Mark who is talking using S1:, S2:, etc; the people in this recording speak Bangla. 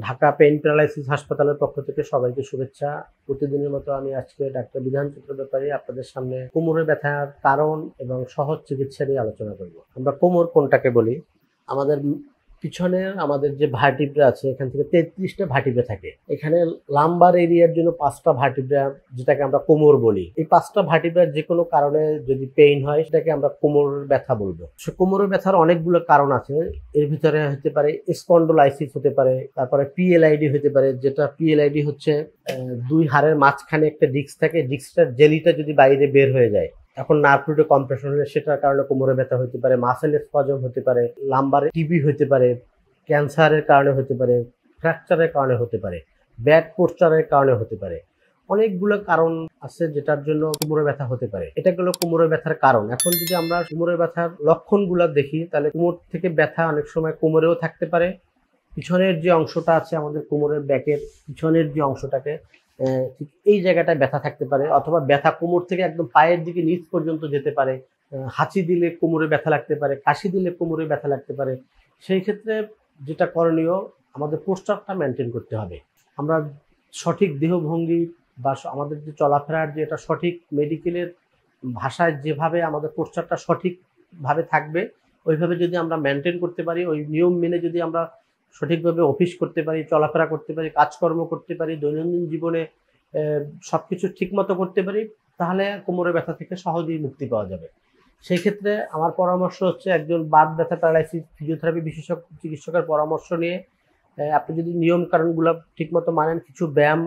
S1: ঢাকা পেইন প্যারালাইসিস হাসপাতালের পক্ষ থেকে সবাইকে শুভেচ্ছা। প্রতিদিনের মতো আমি আজকে ডাক্তার বিধান চন্দ্র ব্যাপারী আপনাদের সামনে কোমরের ব্যথার কারণ এবং সহজ চিকিৎসা নিয়ে আলোচনা করব। আমরা কোমর কোনটাকে বলি? আমাদের পিছনের আমাদের যে ভার্টিব্রা আছে এখান থেকে 33টা ভার্টিব্রা থাকে। এখানে লাম্বার এরিয়ার জন্য 5টা ভার্টিব্রা, যেটাকে আমরা কোমর বলি। এই 5টা ভার্টিব্রার যে কোনো কারণে যদি পেইন হয় সেটাকে আমরা কোমরের ব্যথা বলবো। কোমরের ব্যথার অনেকগুলো কারণ আছে। এর ভিতরে হতে পারে স্পন্ডোলাইসিস হতে পারে, তারপরে পিএলআইডি হতে পারে, যেটা পিএলআইডি হচ্ছে দুই হাড়ের মাঝখানে একটা ডিস্ক থাকে, ডিস্কটার জেলিটা যদি বাইরে বের হয়ে যায়, এখন নার্ভ রুটে কম্প্রেশন হলে সেটার কারণে কোমরে ব্যথা হতে পারে, মাসেল স্পাজম হতে পারে, লাম্বারে টিবি হতে পারে, ক্যান্সারের কারণে হতে পারে, ফ্র্যাকচারের কারণে হতে পারে, ব্যাড পোস্টারের কারণে হতে পারে। অনেকগুলো কারণ আছে যেটার জন্য কোমরে ব্যথা হতে পারে। এটা গেল কোমরে ব্যথার কারণ। এখন যদি আমরা কোমরে ব্যথার লক্ষণগুলো দেখি, তাহলে কোমর থেকে ব্যথা অনেক সময় কোমরেও থাকতে পারে। পিছনের যে অংশটা আছে আমাদের কোমরের ব্যাকের পিছনের যে অংশটাকে, ঠিক এই জায়গাটায় ব্যথা থাকতে পারে, অথবা ব্যথা কোমর থেকে একদম পায়ের দিকে নিচ পর্যন্ত যেতে পারে। হাঁচি দিলে কোমরে ব্যথা লাগতে পারে, কাশি দিলে কোমরে ব্যথা লাগতে পারে। সেই ক্ষেত্রে যেটা করণীয়, আমাদের পোস্টারটা মেনটেন করতে হবে। আমরা সঠিক দেহভঙ্গি বা আমাদের যে চলাফেরার যে এটা সঠিক মেডিকেলের ভাষায় যেভাবে আমাদের পোস্টারটা সঠিকভাবে থাকবে, ওইভাবে যদি আমরা মেনটেন করতে পারি, ওই নিয়ম মেনে যদি আমরা সঠিকভাবে অফিস করতে পারি, চলাফেরা করতে পারি, কাজকর্ম করতে পারি, দৈনন্দিন জীবনে সবকিছু ঠিকমতো করতে পারি, তাহলে কোমরে ব্যথা থেকে সহজেই মুক্তি পাওয়া যাবে। সেই ক্ষেত্রে আমার পরামর্শ হচ্ছে, একজন বাত ব্যথা প্যারালাইসিস ফিজিওথেরাপি বিশেষজ্ঞ চিকিৎসকের পরামর্শ নিয়ে আপনি যদি নিয়ম কারণগুলো ঠিকমতো মানেন, কিছু ব্যায়াম